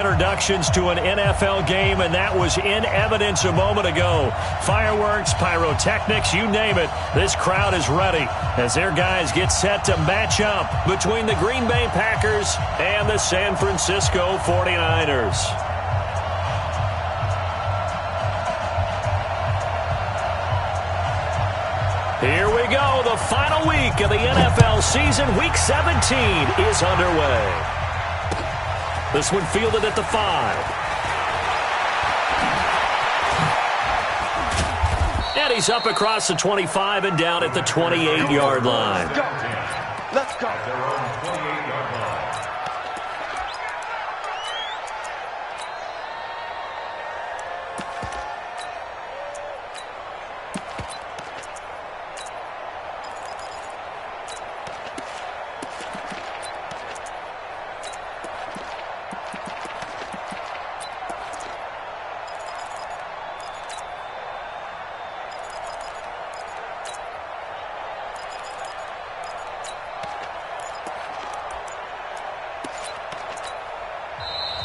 Introductions to an NFL game, and that was in evidence a moment ago. Fireworks, pyrotechnics, you name it. This crowd is ready as their guys get set to match up between the Green Bay Packers and the San Francisco 49ers. Here we go. The final week of the NFL season. Week 17 is underway. This one fielded at the 5. And he's up across the 25 and down at the 28-yard line. Let's go. At their own 28-yard line.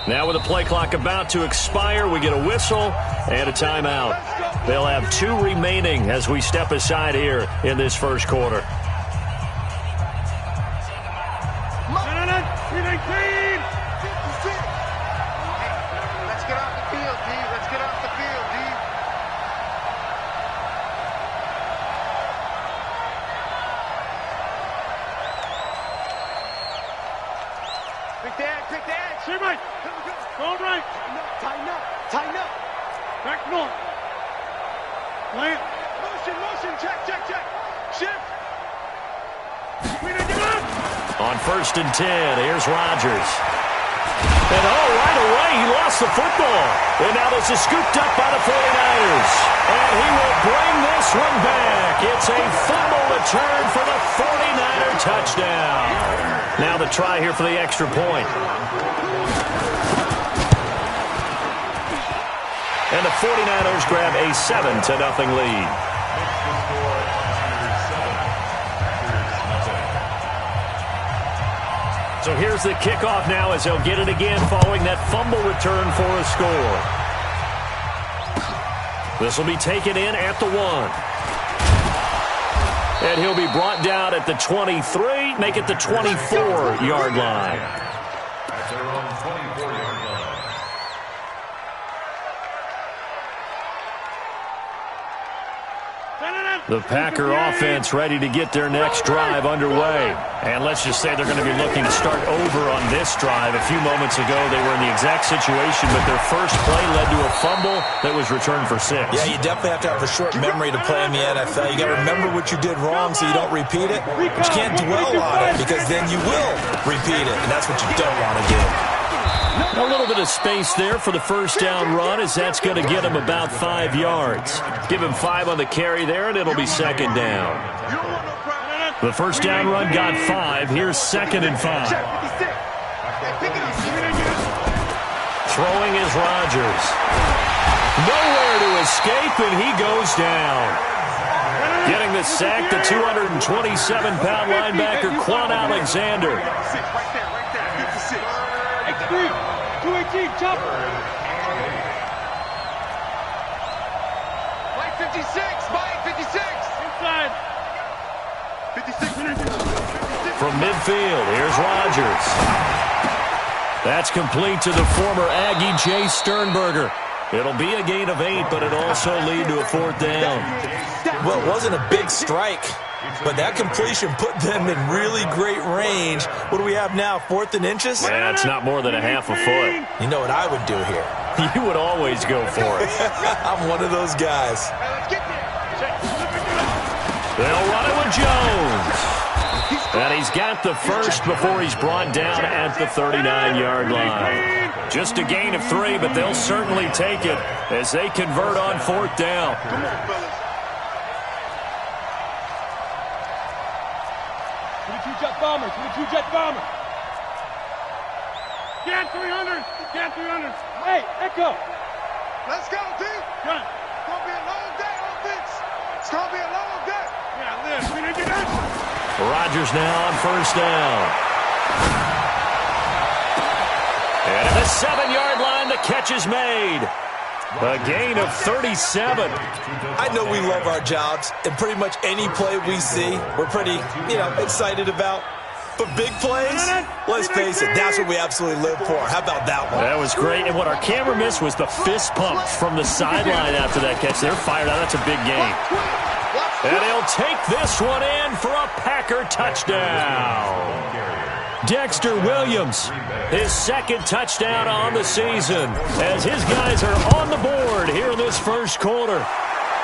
Now with the play clock about to expire, we get a whistle and a timeout. They'll have 2 remaining as we step aside here in this first quarter. Let's get off the field, D. Let's get off the field, D. Quick dad. Same right. Going right. Tighten up. Back north. Plant. Motion. Check. Shift. On 1st and 10, here's Rodgers. And right away, he lost the football. And now this is scooped up by the 49ers. And he will bring this one back. It's a fumble return for the 49er touchdown. Now the try here for the extra point. And the 49ers grab a 7-0 lead. So here's the kickoff now as they'll get it again following that fumble return for a score. This will be taken in at the 1. And he'll be brought down at the 23, make it the 24-yard line. At their own 24-yard line. The Packer offense ready to get their next drive underway. And let's just say they're going to be looking to start over on this drive. A few moments ago, they were in the exact situation, but their first play led to a fumble that was returned for 6. Yeah, you definitely have to have a short memory to play in the NFL. You got to remember what you did wrong so you don't repeat it. But you can't dwell on it because then you will repeat it, and that's what you don't want to do. A little bit of space there for the first down run as that's going to get him about 5 yards. Give him 5 on the carry there, and it'll be 2nd down. The first down run got 5. Here's 2nd and 5. Throwing is Rodgers. Nowhere to escape, and he goes down. Getting the sack, the 227-pound linebacker, Quan Alexander. 218, chopper. Mike 56. Inside. 56. From midfield, here's Rodgers. That's complete to the former Aggie Jay Sternberger. It'll be a gain of 8, but it'll also lead to a 4th down. Well, it wasn't a big strike, but that completion put them in really great range. What do we have now, 4th and inches? Yeah, it's not more than a half a foot. You know what I would do here? You would always go for it. I'm one of those guys. They'll run it with Jones. And he's got the first before he's brought down at the 39-yard line. Just a gain of 3, but they'll certainly take it as they convert on 4th down. Come on, fellas. 22-jet bomber. Get 300. Hey, Echo. Let's go, D. Gun. It's going to be a long day, offense. It's going to be a long day. Yeah, live. We didn't get that. Rodgers now on 1st down. And at the 7-yard line, the catch is made. A gain of 37. I know we love our jobs, and pretty much any play we see, we're pretty, excited about. But big plays, let's face it, that's what we absolutely live for. How about that one? That was great. And what our camera missed was the fist pump from the sideline after that catch. They're fired out. That's a big gain. And he'll take this one in for a Packer touchdown. Dexter Williams, his second touchdown on the season, as his guys are on the board here in this first quarter.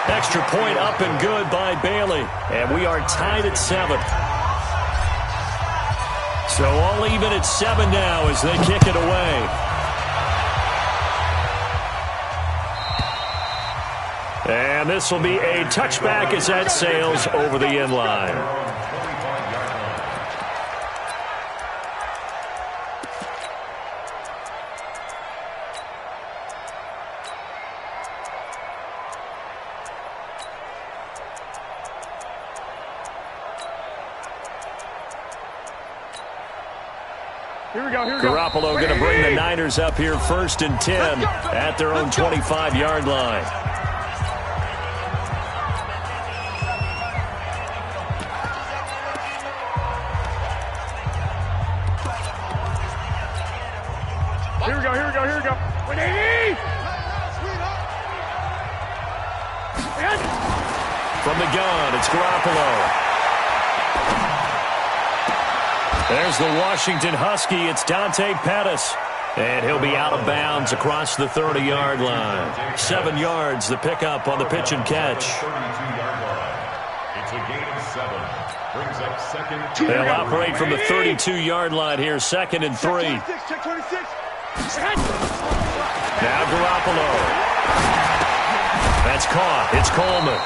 Extra point up and good by Bailey, and we are tied at 7. So all even at 7 now as they kick it away. And this will be a touchback as that sails over the end line. Here we go. Garoppolo going to bring the Niners up here 1st and 10 at their own 25-yard line. Here we go. 180! From the gun, it's Garoppolo. There's the Washington Husky. It's Dante Pettis. And he'll be out of bounds across the 30-yard line. 7 yards, the pickup on the pitch and catch. It's a gain of 7. Brings up second. They'll operate from the 32-yard line here, 2nd and 3. Check 26. Now Garoppolo. That's caught. It's Coleman.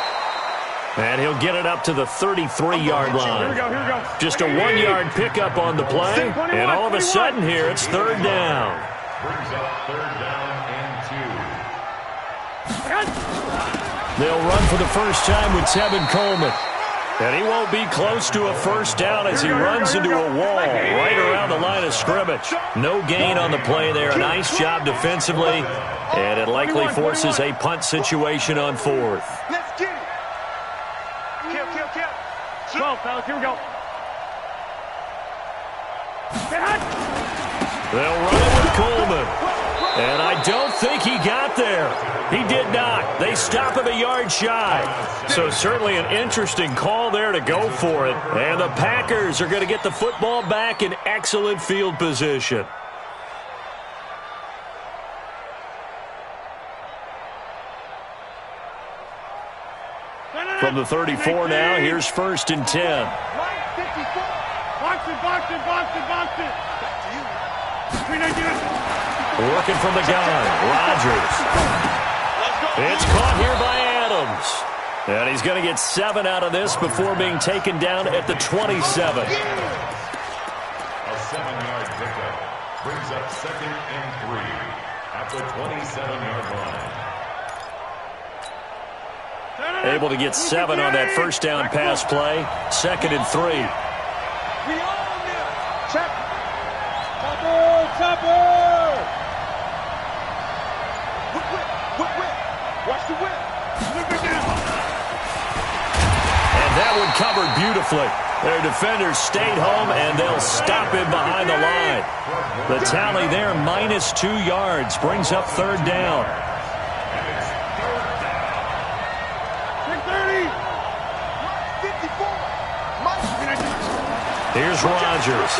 And he'll get it up to the 33-yard line. Here we go. Just a 1-yard pickup on the play. And all of a sudden here, it's 3rd down. Brings up 3rd down and 2. They'll run for the first time with Tevin Coleman. And he won't be close to a first down as he runs into a wall right around the line of scrimmage. No gain on the play there. A nice job defensively. And it likely forces a punt situation on 4th. Let's get it. Kill. 12, fellas. Here we go. They'll run it with Coleman. And I don't think he got there. He did not. They stop him a yard shy. So certainly an interesting call there to go for it. And the Packers are going to get the football back in excellent field position. From the 34 now, here's 1st and 10. Box it. Working from the gun, Rodgers. It's caught here by Adams. And he's going to get 7 out of this before being taken down at the 27. A 7-yard pickup. Brings up 2nd and 3 at the 27-yard line. Able to get 7 on that first down pass play. 2nd and 3. We own them. Check. Chopper. Whip. Watch the whip. And that one covered beautifully. Their defenders stayed home, and they'll stop him behind the line. The tally there, -2 yards, brings up 3rd down. Here's Rodgers.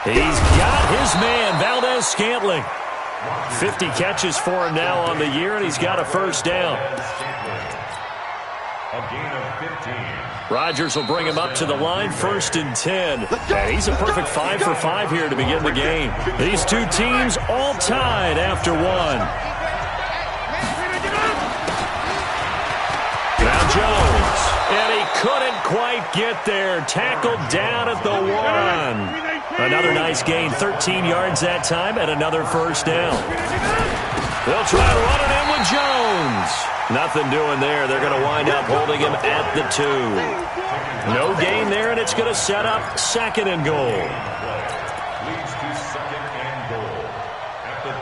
He's got his man, Valdez-Scantling. 50 catches for him now on the year, and he's got a first down. A gain of 15. Rodgers will bring him up to the line, 1st and 10. And he's a perfect 5 for 5 here to begin the game. These two teams all tied after 1. Now Jones. And he couldn't quite get there. Tackled down at the 1. Another nice gain, 13 yards that time, and another first down. They'll try to run it in with Jones. Nothing doing there. They're going to wind up holding him at the 2. No gain there, and it's going to set up 2nd and goal.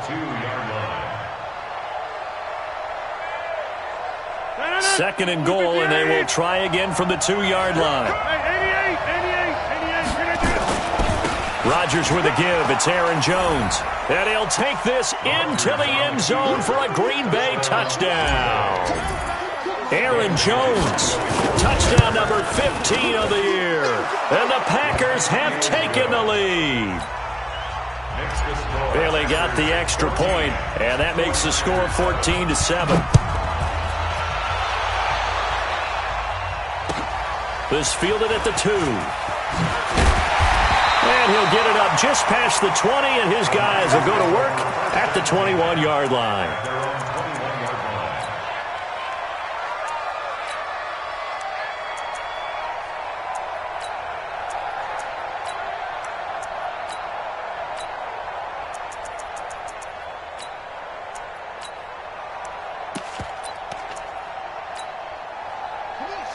2-yard line. Second and goal, and they will try again from the 2-yard line. 88. Rodgers with a give. It's Aaron Jones. And he'll take this into the end zone for a Green Bay touchdown. Aaron Jones, touchdown number 15 of the year. And the Packers have taken the lead. Bailey got the extra point, and that makes the score 14-7. This fielded at the 2. And he'll get it up just past the 20, and his guys will go to work at the 21-yard line.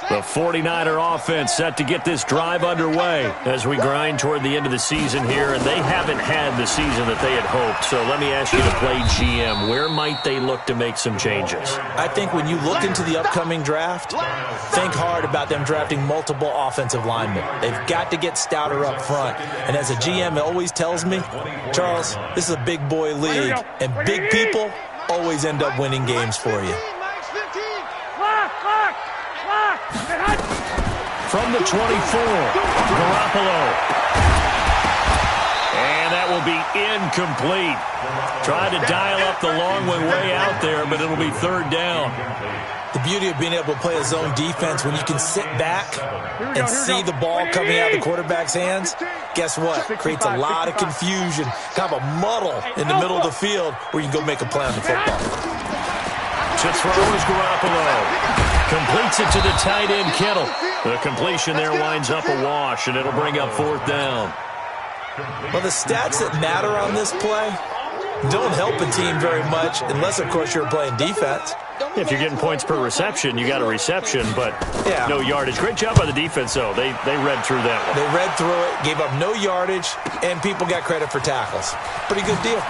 The 49er offense set to get this drive underway as we grind toward the end of the season here, and they haven't had the season that they had hoped. So let me ask you to play GM. Where might they look to make some changes? I think when you look into the upcoming draft, think hard about them drafting multiple offensive linemen. They've got to get stouter up front. And as a GM, it always tells me, Charles, this is a big boy league, and big people always end up winning games for you. From the 24, Garoppolo. And that will be incomplete. Tried to dial up the long way out there, but it'll be third down. The beauty of being able to play a zone defense when you can sit back and see the ball coming out of the quarterback's hands, guess what? Creates a lot of confusion, kind of a muddle in the middle of the field where you can go make a play on the football. To throw is Garoppolo. Completes it to the tight end, Kittle. The completion there winds up a wash, and it'll bring up fourth down. Well, the stats that matter on this play don't help a team very much unless, of course, you're playing defense. If you're getting points per reception, you got a reception, but no yardage. Great job by the defense, though. They read through that one. They read through it, gave up no yardage, and people got credit for tackles. Pretty good deal.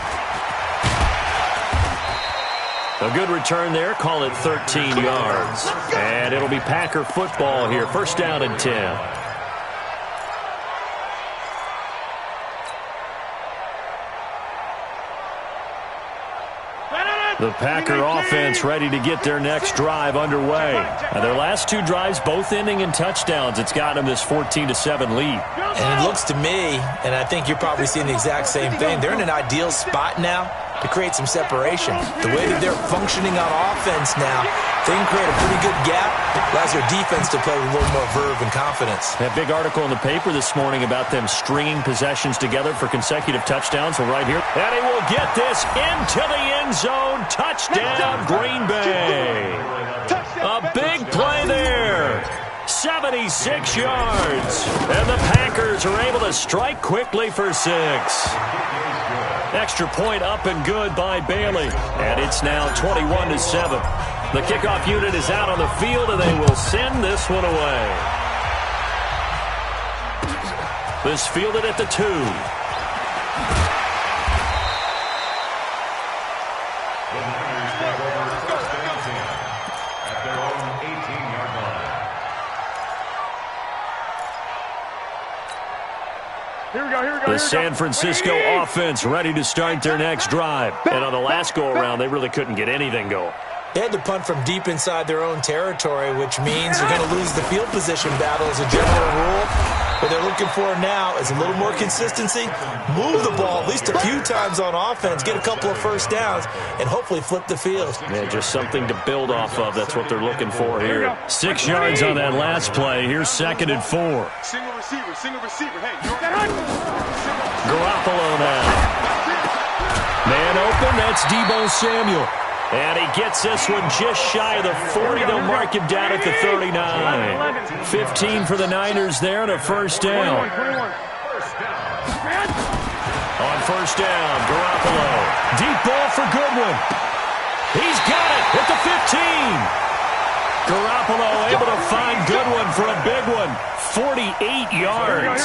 A good return there. Call it 13 yards. And it'll be Packer football here. First down and 10. The Packer offense ready to get their next drive underway. Their last two drives both ending in touchdowns. It's got them this 14-7 lead. And it looks to me, and I think you're probably seeing the exact same thing, they're in an ideal spot now to create some separation. The way that they're functioning on offense now, they can create a pretty good gap. Allows their defense to play with a little more verve and confidence. That big article in the paper this morning about them stringing possessions together for consecutive touchdowns. Well, right here. And he will get this into the end zone. Touchdown, Green Bay. A big play there. 76 yards. And the Packers are able to strike quickly for 6. Extra point up and good by Bailey. And it's now 21-7. The kickoff unit is out on the field, and they will send this one away. This fielded at the 2. At their own 18-yard line. Here we go. The San Francisco offense ready to start their next drive. And on the last go-around, they really couldn't get anything going. They had to punt from deep inside their own territory, which means they're going to lose the field position battle as a general rule. What they're looking for now is a little more consistency, move the ball at least a few times on offense, get a couple of first downs, and hopefully flip the field. Yeah, just something to build off of. That's what they're looking for here. 6 yards on that last play. Here's 2nd and 4. Single receiver. Hey, Garoppolo now. Man open, that's Deebo Samuel. And he gets this one just shy of the 40. They'll mark him down at the 39. 15 for the Niners there and a first down. On first down, Garoppolo. Deep ball for Goodwin. He's got it at the 15. Garoppolo able to find Goodwin for a big one. 48 yards.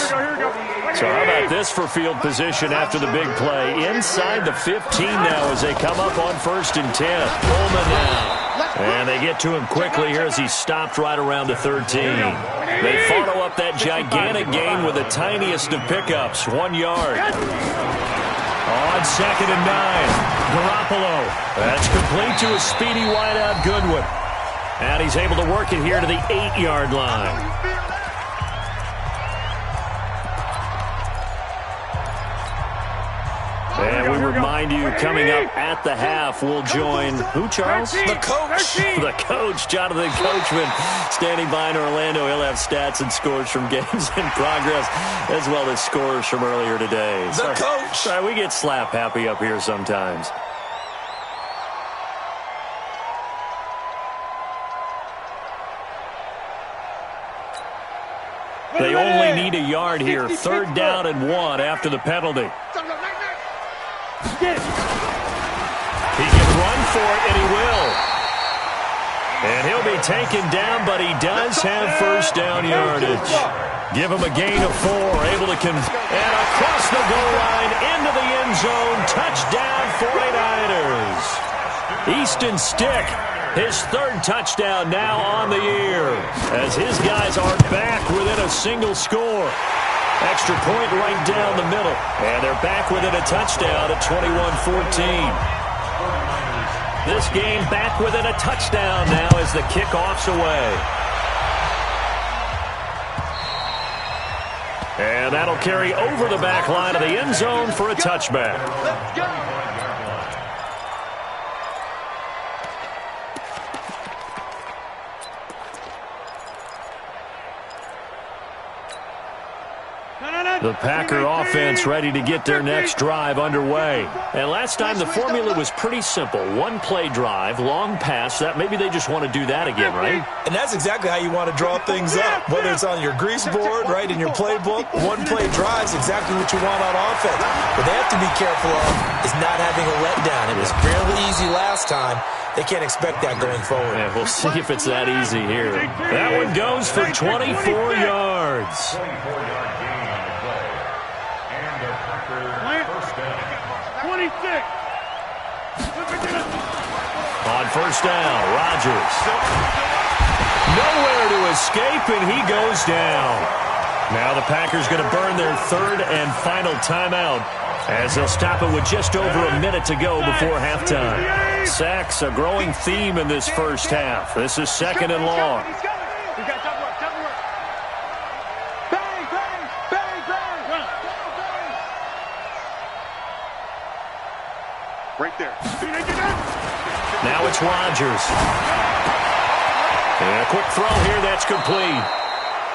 So how about this for field position after the big play? Inside the 15 now as they come up on 1st and 10. Coleman now. And they get to him quickly here as he stopped right around the 13. They follow up that gigantic gain with the tiniest of pickups, 1 yard. On 2nd and 9, Garoppolo. That's complete to a speedy wideout Goodwin. And he's able to work it here to the 8-yard line. And we remind you, coming up at the half, we'll join who, Charles? The coach. The coach, Jonathan Coachman, standing by in Orlando. He'll have stats and scores from games in progress, as well as scores from earlier today. The coach. Sorry, we get slap happy up here sometimes. They only need a yard here. 3rd down and 1 after the penalty. He can run for it, and he will. And he'll be taken down, but he does have 1st down yardage. Give him a gain of 4, able to and across the goal line, into the end zone, touchdown 49ers. Easton Stick, his 3rd touchdown now on the year, as his guys are back within a single score. Extra point right down the middle. And they're back within a touchdown at 21-14. This game back within a touchdown now as the kickoff's away. And that'll carry over the back line of the end zone for a touchback. Let's go. The Packer offense ready to get their next drive underway. And last time the formula was pretty simple. 1-play drive, long pass. That maybe they just want to do that again, right? And that's exactly how you want to draw things up. Whether it's on your grease board, right, in your playbook, 1-play drive is exactly what you want on offense. What they have to be careful of is not having a letdown. It was fairly easy last time. They can't expect that going forward. Yeah, we'll see if it's that easy here. That one goes for 24 yards. 24-yard gain on the play. And the Packer 1st down. 26. On 1st down, Rodgers. Nowhere to escape, and he goes down. Now the Packers going to burn their 3rd and final timeout, as they'll stop it with just over a minute to go before halftime. Sacks, a growing theme in this first half. This is 2nd and long. Right there. Now it's Rodgers. And a quick throw here, that's complete.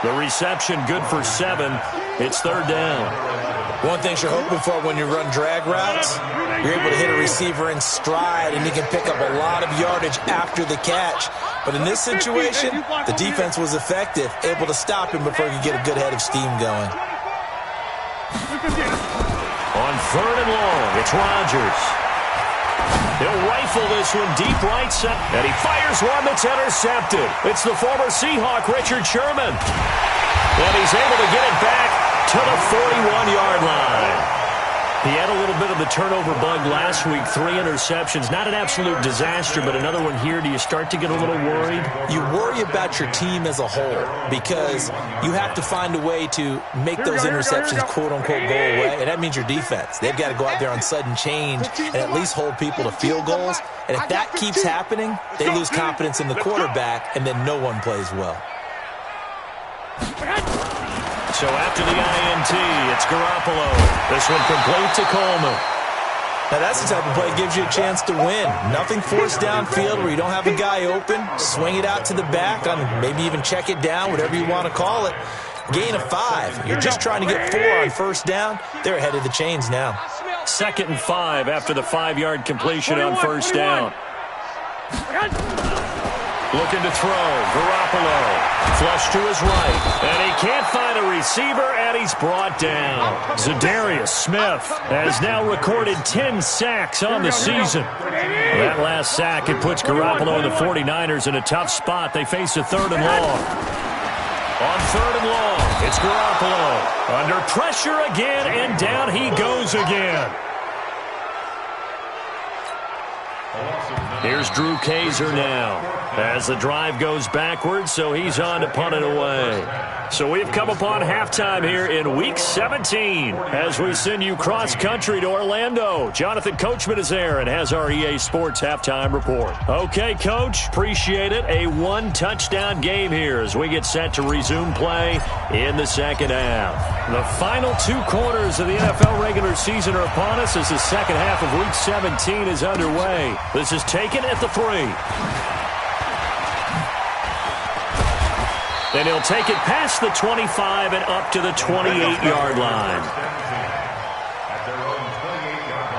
The reception good for 7. It's 3rd down. One thing you're hoping for when you run drag routes, you're able to hit a receiver in stride, and he can pick up a lot of yardage after the catch. But in this situation, the defense was effective, able to stop him before he could get a good head of steam going. On 3rd and long, it's Rodgers. He'll rifle this one deep right side, and he fires one that's intercepted. It's the former Seahawk, Richard Sherman. And he's able to get it back to the 41-yard line. He had a little bit of the turnover bug last week, 3 interceptions. Not an absolute disaster, but another one here. Do you start to get a little worried? You worry about your team as a whole because you have to find a way to make those interceptions, quote-unquote, go away, and that means your defense. They've got to go out there on sudden change and at least hold people to field goals. And if that keeps happening, they lose confidence in the quarterback, and then no one plays well. So after the INT, it's Garoppolo. This one complete to Coleman. Now that's the type of play that gives you a chance to win. Nothing forced downfield where you don't have a guy open. Swing it out to the back, maybe even check it down, whatever you want to call it. Gain of 5. You're just trying to get 4 on 1st down. They're ahead of the chains now. 2nd and 5 after the 5-yard completion on 1st down. Looking to throw. Garoppolo. Flush to his right. And he can't find a receiver, and he's brought down. Zadarius Smith has now recorded 10 sacks on the season. That last sack, it puts Garoppolo and the 49ers in a tough spot. They face a 3rd and long. On 3rd and long, It's Garoppolo. Under pressure again, and down he goes again. Here's Drew Kaiser now as the drive goes backwards, so he's on to punt it away. So we've come upon halftime here in Week 17 as we send you cross-country to Orlando. Jonathan Coachman is there and has our EA Sports halftime report. Okay, Coach, appreciate it. A one-touchdown game here as we get set to resume play in the second half. The final 2 quarters of the NFL regular season are upon us as the second half of Week 17 is underway. This is taken at the 3. Then he'll take it past the 25 and up to the 28-yard line. At their own 28-yard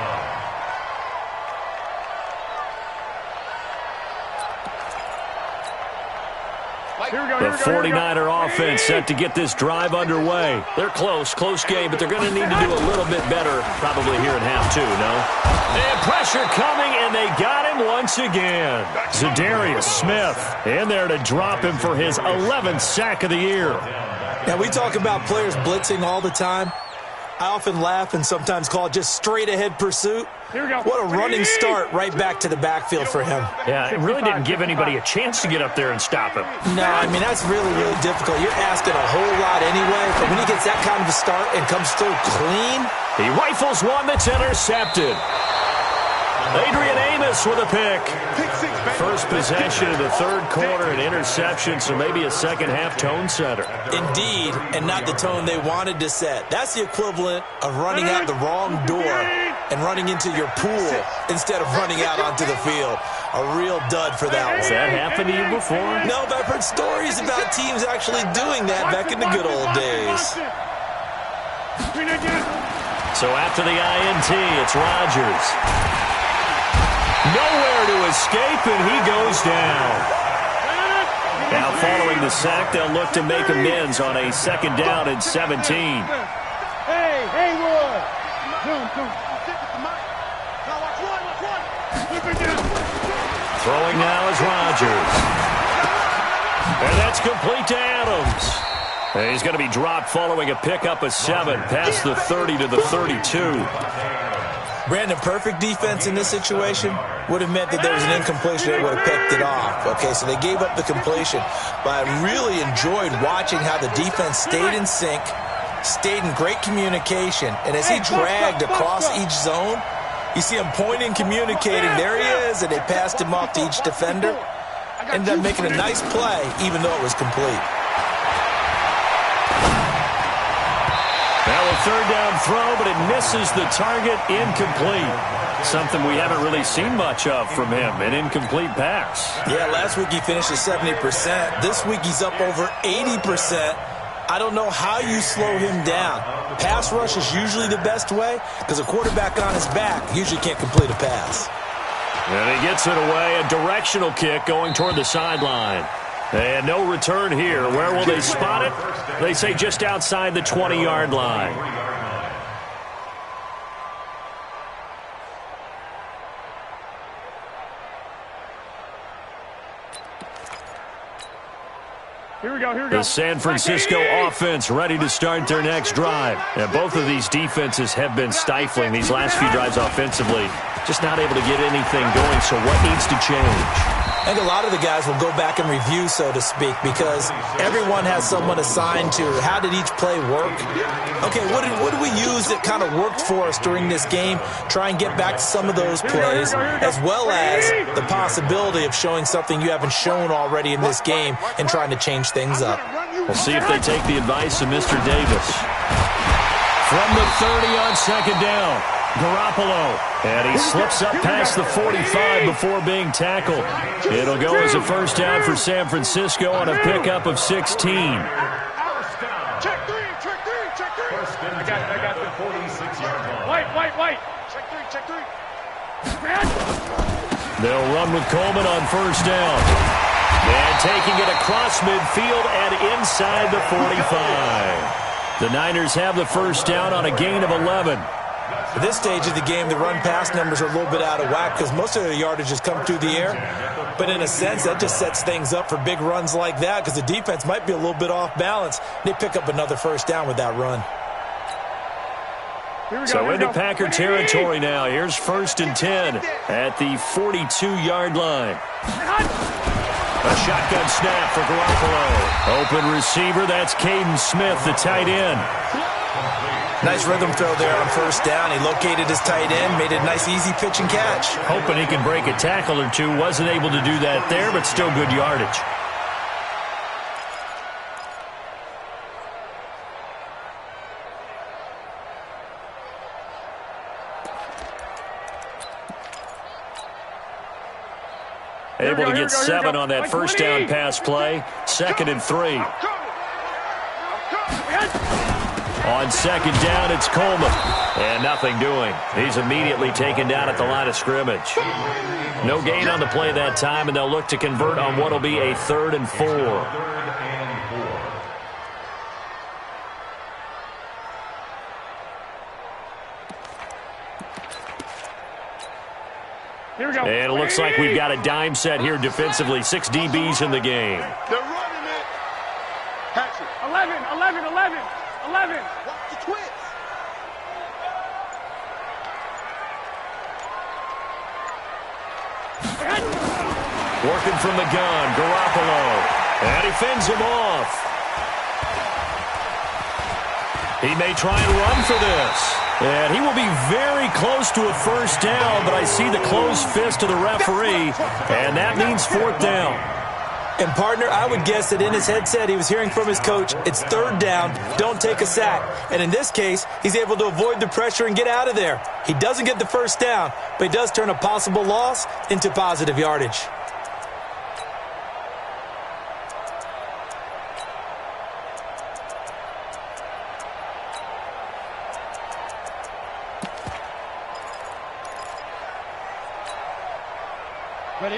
line. The 49er offense set to get this drive underway. They're close game, but they're going to need to do a little bit better probably here in half 2, no? And pressure coming, and they got him once again. Zadarius Smith in there to drop him for his 11th sack of the year. Now, we talk about players blitzing all the time. I often laugh and sometimes call it just straight-ahead pursuit. What a running start right back to the backfield for him. Yeah, it really didn't give anybody a chance to get up there and stop him. No, I mean, that's really, really difficult. You're asking a whole lot anyway, but when he gets that kind of a start and comes through clean. He rifles one that's intercepted. Adrian Amos with a pick. First possession of the third quarter, an interception, so maybe a second-half tone setter. Indeed, and not the tone they wanted to set. That's the equivalent of running out the wrong door and running into your pool instead of running out onto the field. A real dud for that one. Has that happened to you before? No, but I've heard stories about teams actually doing that back in the good old days. So after the INT, it's Rodgers. Nowhere to escape, and he goes down. Now following the sack, they'll look to make amends on a second down and 17. Hey, Roy. Throwing now is Rodgers. And that's complete to Adams. And he's going to be dropped following a pickup of 7 past the 30 to the 32. Brandon, perfect defense in this situation would have meant that there was an incompletion that would have picked it off. Okay, so they gave up the completion. But I really enjoyed watching how the defense stayed in sync, stayed in great communication. And as he dragged across each zone, you see him pointing, communicating. There he is, and they passed him off to each defender. Ended up making a nice play, even though it was complete. Now a third down throw, but it misses the target, incomplete. Something we haven't really seen much of from him, an incomplete pass. Yeah, last week he finished at 70%. This week he's up over 80%. I don't know how you slow him down. Pass rush is usually the best way because a quarterback on his back usually can't complete a pass. And he gets it away, a directional kick going toward the sideline. And no return here. Where will they spot it? They say just outside the 20-yard line. Here we go. The San Francisco offense ready to start their next drive. And both of these defenses have been stifling these last few drives offensively. Just not able to get anything going, so what needs to change? I think a lot of the guys will go back and review, so to speak, because everyone has someone assigned to how did each play work. Okay, what did we use that kind of worked for us during this game? Try and get back to some of those plays, as well as the possibility of showing something you haven't shown already in this game and trying to change things up. We'll see if they take the advice of Mr. Davis. From the 30 on second down, Garoppolo. And he slips up past the 45 before being tackled. It'll go as a first down for San Francisco on a pickup of 16. Check three. I got the 46-yard line. White. Check three. They'll run with Coleman on first down. And taking it across midfield and inside the 45. The Niners have the first down on a gain of 11. At this stage of the game, the run-pass numbers are a little bit out of whack because most of the yardage has come through the air. But in a sense, that just sets things up for big runs like that because the defense might be a little bit off balance. They pick up another first down with that run. So into Packer territory now. Here's 1st and 10 at the 42-yard line. A shotgun snap for Garoppolo. Open receiver, that's Caden Smith, the tight end. Nice rhythm throw there on 1st down. He located his tight end, made a nice easy pitch and catch. Hoping he can break a tackle or two. Wasn't able to do that there, but still good yardage. Able to get 7 on that first down pass play. 2nd and 3. On 2nd down, it's Coleman. And nothing doing. He's immediately taken down at the line of scrimmage. No gain on the play that time, and they'll look to convert on what will be a 3rd and 4. Here we go. And it looks like we've got a dime set here defensively. 6 DBs in the game. They're running it. Patrick. 11. Watch the twist. Working from the gun, Garoppolo. And he fends him off. He may try and run for this. And he will be very close to a first down, but I see the closed fist of the referee, and that means 4th down. And, partner, I would guess that in his headset he was hearing from his coach, it's 3rd down, don't take a sack. And in this case, he's able to avoid the pressure and get out of there. He doesn't get the first down, but he does turn a possible loss into positive yardage.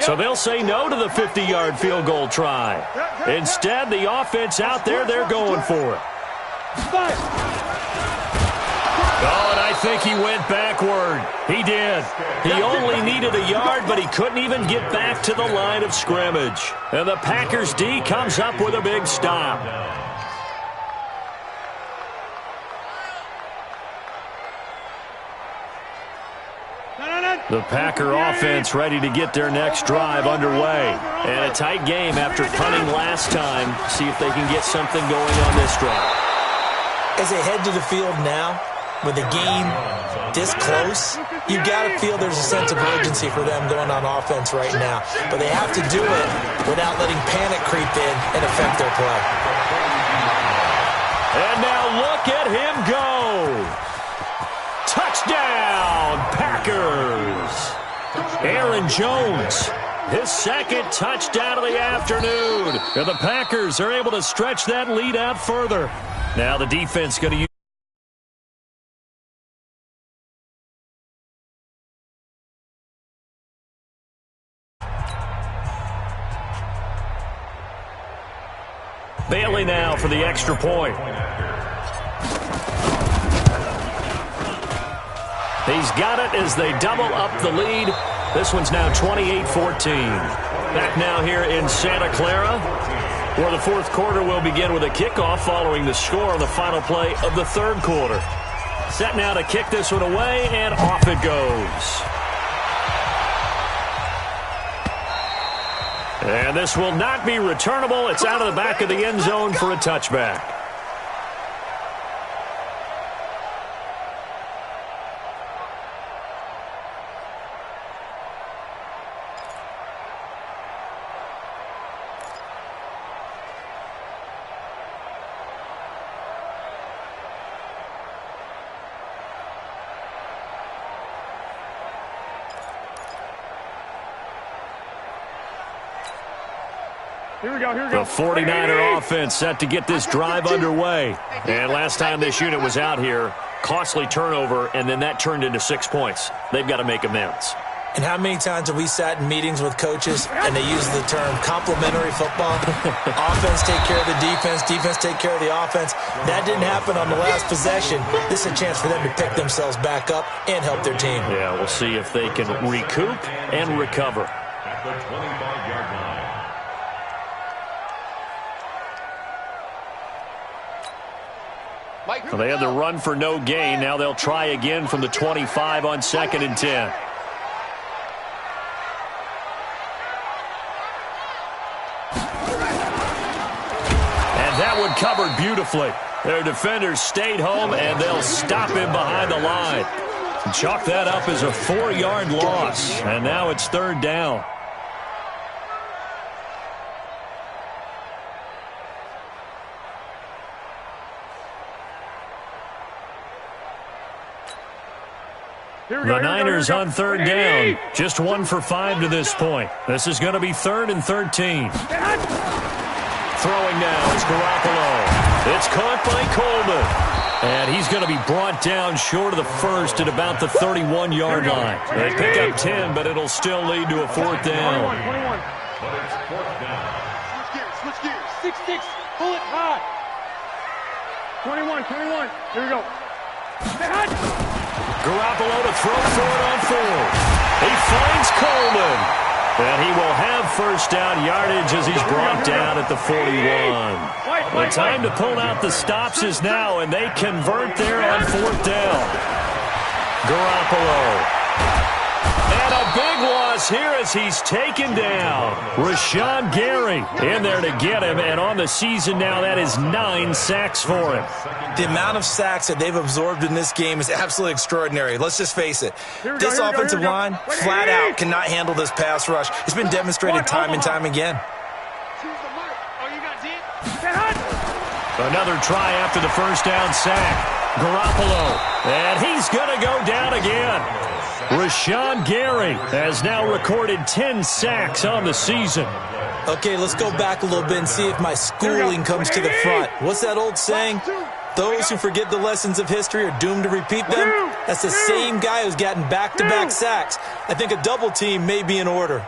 So they'll say no to the 50-yard field goal try. Instead, the offense out there, they're going for it. Oh, and I think he went backward. He did. He only needed a yard, but he couldn't even get back to the line of scrimmage. And the Packers D comes up with a big stop. The Packer offense ready to get their next drive underway. And a tight game after punting last time. See if they can get something going on this drive. As they head to the field now, with the game this close, you got to feel there's a sense of urgency for them going on offense right now. But they have to do it without letting panic creep in and affect their play. And now look at him go. Touchdown, Packers. Aaron Jones, his 2nd touchdown of the afternoon. And the Packers are able to stretch that lead out further. Now the defense going to use. Bailey now for the extra point. He's got it as they double up the lead. This one's now 28-14. Back now here in Santa Clara, where the 4th quarter will begin with a kickoff following the score on the final play of the 3rd quarter. Set now to kick this one away, and off it goes. And this will not be returnable. It's out of the back of the end zone for a touchback. Here we go. The 49er offense set to get this drive underway. And last time this unit was out here, costly turnover, and then that turned into 6 points. They've got to make amends. And how many times have we sat in meetings with coaches and they use the term complementary football? Offense take care of the defense, defense take care of the offense. That didn't happen on the last possession. This is a chance for them to pick themselves back up and help their team. Yeah, we'll see if they can recoup and recover. At the 25-yard line. Well, they had the run for no gain. Now they'll try again from the 25 on 2nd and 10. That one covered beautifully. Their defenders stayed home, and they'll stop him behind the line. Chalk that up as a 4-yard loss, and now it's 3rd down. The Niners on 3rd down. Just 1 for 5 to this point. This is going to be 3rd and 13. Throwing now is Garoppolo. It's caught by Coleman. And he's going to be brought down short of the first at about the 31-yard line. They pick up 10, but it'll still lead to a 4th down. 21. But it's 4th down. Switch gears. 6-6. Pull it high. 21. Here we go. Garoppolo to throw for it on 4th. He finds Coleman. And he will have 1st down yardage as he's brought down at the 41. The time to pull out the stops is now, and they convert there on 4th down. Garoppolo. And a big loss here as he's taken down. Rashawn Gary in there to get him, and on the season now, that is 9 sacks for him. The amount of sacks that they've absorbed in this game is absolutely extraordinary. Let's just face it. This offensive line, flat out, cannot handle this pass rush. It's been demonstrated time and time again. Another try after the 1st down sack. Garoppolo, and he's going to go down again. Rashawn Gary has now recorded 10 sacks on the season. Okay, let's go back a little bit and see if my schooling comes to the front. What's that old saying? Those who forget the lessons of history are doomed to repeat them. That's the same guy who's gotten back-to-back sacks. I think a double team may be in order.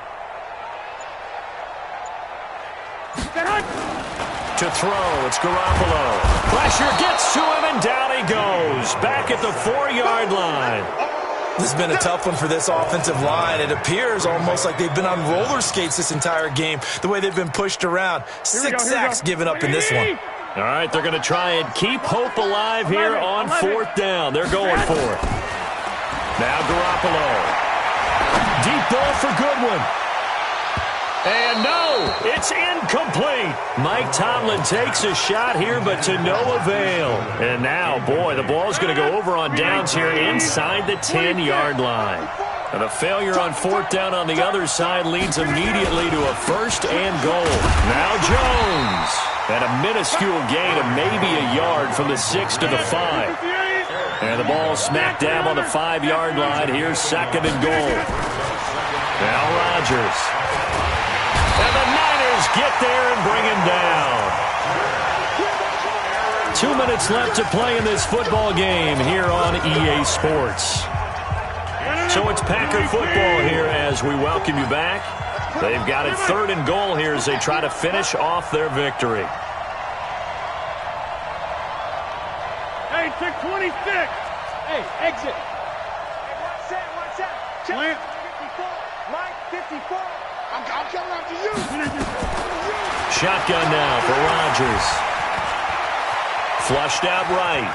To throw, it's Garoppolo. Pressure gets to him, and down he goes. Back at the 4-yard line. This has been a tough one for this offensive line. It appears almost like they've been on roller skates this entire game, the way they've been pushed around. 6 sacks given up in this one. All right, they're going to try and keep hope alive here on 4th down. They're going for it. Now Garoppolo. Deep ball for Goodwin. And no, it's incomplete. Mike Tomlin takes a shot here, but to no avail. And now, boy, the ball's going to go over on downs here inside the 10-yard line. And a failure on 4th down on the other side leads immediately to a 1st and goal. Now Jones. And a minuscule gain of maybe a yard from the 6 to the 5. And the ball smack dab on the 5-yard line. Here's 2nd and goal. Now Rodgers. And the Niners get there and bring him down. 2 minutes left to play in this football game here on EA Sports. So it's Packer football here as we welcome you back. They've got it 3rd and goal here as they try to finish off their victory. Hey, check 26. Hey, exit. Hey, one set. Check 54. Mike, 54. I'm coming after you. Shotgun now for Rodgers. Flushed out right.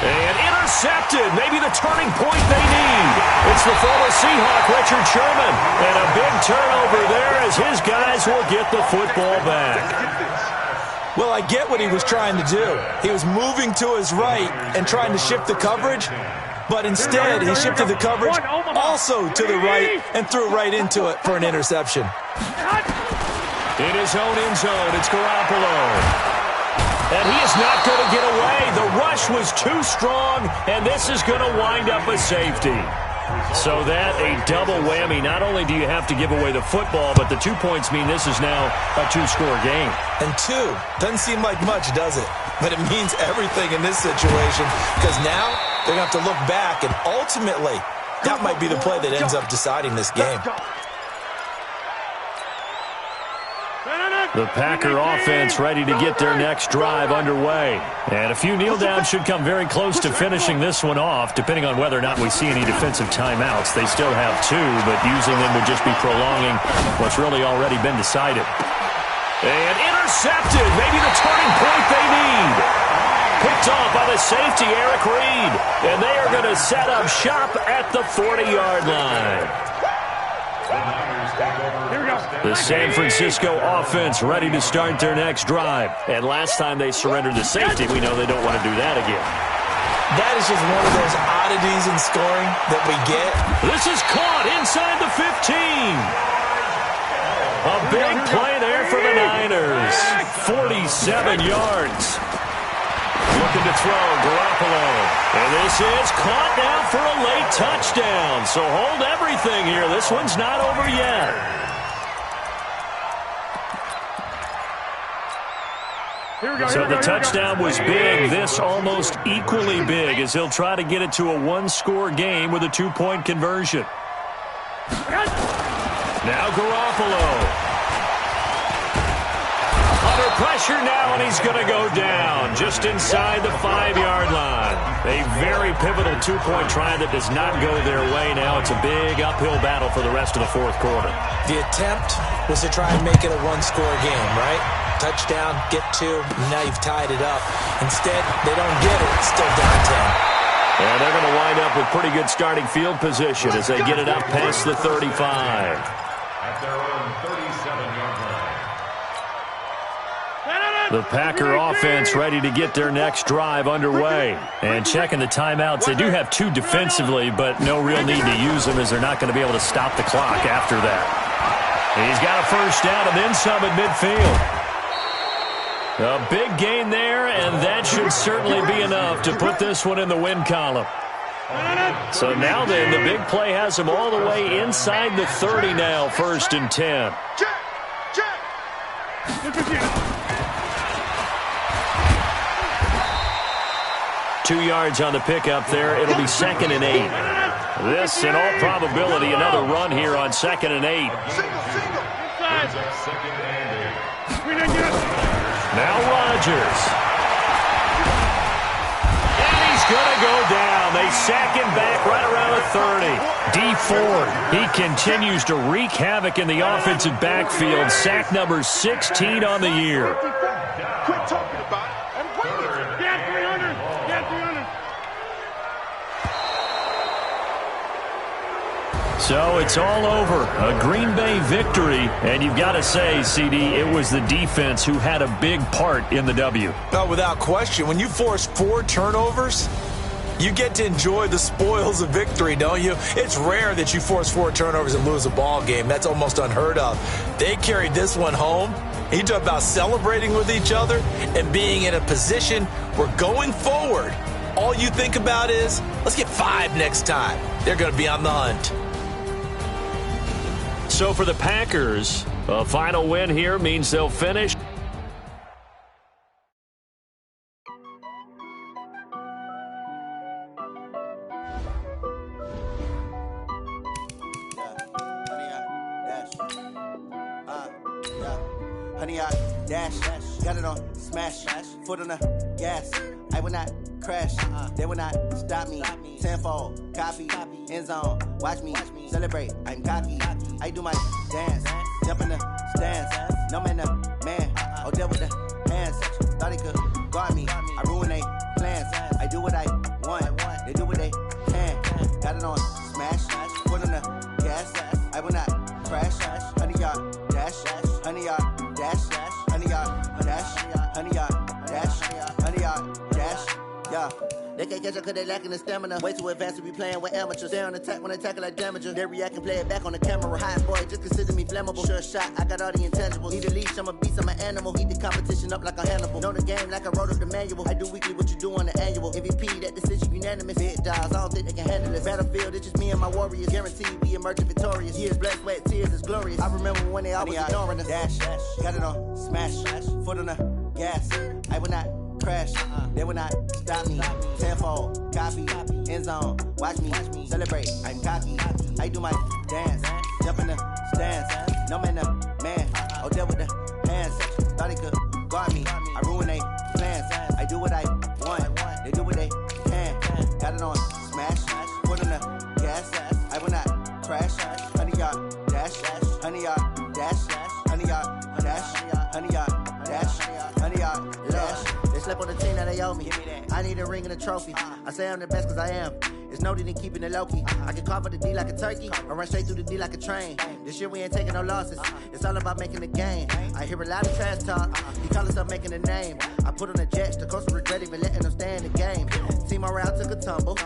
And intercepted. Maybe the turning point they need. It's the former Seahawk, Richard Sherman. And a big turnover there as his guys will get the football back. Well, I get what he was trying to do. He was moving to his right and trying to shift the coverage. But instead, he shifted the coverage also to the right and threw right into it for an interception. In his own end zone, it's Garoppolo. And he is not going to get away. The rush was too strong, and this is going to wind up a safety. So that a double whammy. Not only do you have to give away the football, but the 2 points mean this is now a 2-score game. And 2 doesn't seem like much, does it? But it means everything in this situation, because now they're going to have to look back, and ultimately that might be the play that ends up deciding this game. The Packer offense ready to get their next drive underway. And a few kneel downs should come very close to finishing this one off, depending on whether or not we see any defensive timeouts. They still have 2, but using them would just be prolonging what's really already been decided. And intercepted, maybe the turning point they need. Picked off by the safety, Eric Reed. And they are going to set up shop at the 40-yard line. The San Francisco offense ready to start their next drive. And last time they surrendered the safety, we know they don't want to do that again. That is just one of those oddities in scoring that we get. This is caught inside the 15. A big play there for the Niners. 47 yards. Looking to throw, Garoppolo. And this is caught now for a late touchdown. So hold everything here. This one's not over yet. So the touchdown was big. This almost equally big as he'll try to get it to a 1-score game with a 2-point conversion. Now Garoppolo. Under pressure now, and he's going to go down just inside the 5-yard line. A very pivotal 2-point try that does not go their way. Now it's a big uphill battle for the rest of the 4th quarter. The attempt was to try and make it a 1-score game, right? Touchdown, get 2, now you've tied it up. Instead, they don't get it. It's still down 10. And they're going to wind up with pretty good starting field position as they get it up past the 35. At their own 37-yard line. The Packer offense ready to get their next drive underway. And checking the timeouts, they do have 2 defensively, but no real need to use them as they're not going to be able to stop the clock after that. He's got a first down and then some at midfield. A big gain there, and that should certainly be enough to put this one in the win column. So now then, the big play has him all the way inside the 30 now, 1st and 10. 2 yards on the pickup there. It'll be 2nd and 8. This, in all probability, another run here on 2nd and 8. Now Rodgers. And he's going to go down. They sack him back right around the 30. Dee Ford, he continues to wreak havoc in the offensive backfield. Sack number 16 on the year. Quit talking about it and win it. Get 300. Get 300. So it's all over. A Green Bay victory. And you've got to say, CD, it was the defense who had a big part in the W. No, without question. When you force 4 turnovers, you get to enjoy the spoils of victory, don't you? It's rare that you force 4 turnovers and lose a ball game. That's almost unheard of. They carried this one home. You talk about celebrating with each other and being in a position where going forward, all you think about is, let's get 5 next time. They're going to be on the hunt. So for the Packers, a final win here means they'll finish. Honey, I dash, got it on smash, foot on the gas. I will not crash, they will not stop me. Tenfold, copy, end zone, watch me celebrate. I'm cocky, I do my dance, jump in the stands. No man, the man, oh, deal with the hands. Thought he could guard me, I ruin they plans. I do what I want, they do what they can. Got it on smash, foot on the gas. I will not crash, honey, y'all dash, honey, y'all dash, honey, y'all dash, honey, y'all dash, honey, y'all dash. Yeah, They can't catch up cause they lacking the stamina. Way too advanced to be playing with amateurs. They on attack when they tackle like damager. They react and play it back on the camera. Hot boy, just consider me flammable. Sure shot, I got all the intangibles. Need a leash, I'm a beast, I'm an animal. Heat the competition up like a Hannibal. Know the game like I wrote up the manual. I do weekly what you do on the annual. MVP, that decision unanimous. Big dogs, I don't think they can handle this. Battlefield, it's just me and my warriors. Guaranteed we emerging victorious. Years, blood, sweat, tears is glorious. I remember when they always ignoring us. Dash, got it on, smash, foot on the gas. I will not crash, they will not stop me. Tenfold, copy, end zone, watch me celebrate. I'm cocky, I do my dance, jump in the stands. No man, man, oh deal with the hands. Thought he could guard me, I ruin they plans. I do what I want, they do what they can. Got it on, smash, foot on the gas. I will not crash, 100-yard dash, 100-yard dash, 100-yard dash, 100-yard dash, 100-yard dash. They slept on the team that they owe me. I need a ring and a trophy. I say I'm the best cause I am. It's no need in keeping it low-key. I can carve up the D like a turkey or run straight through the D like a train. This year we ain't taking no losses. It's all about making the game. I hear a lot of trash talk. He call himself making a name. I put on the Jets. The coach will regret even letting them stay in the game. Team around took a tumble.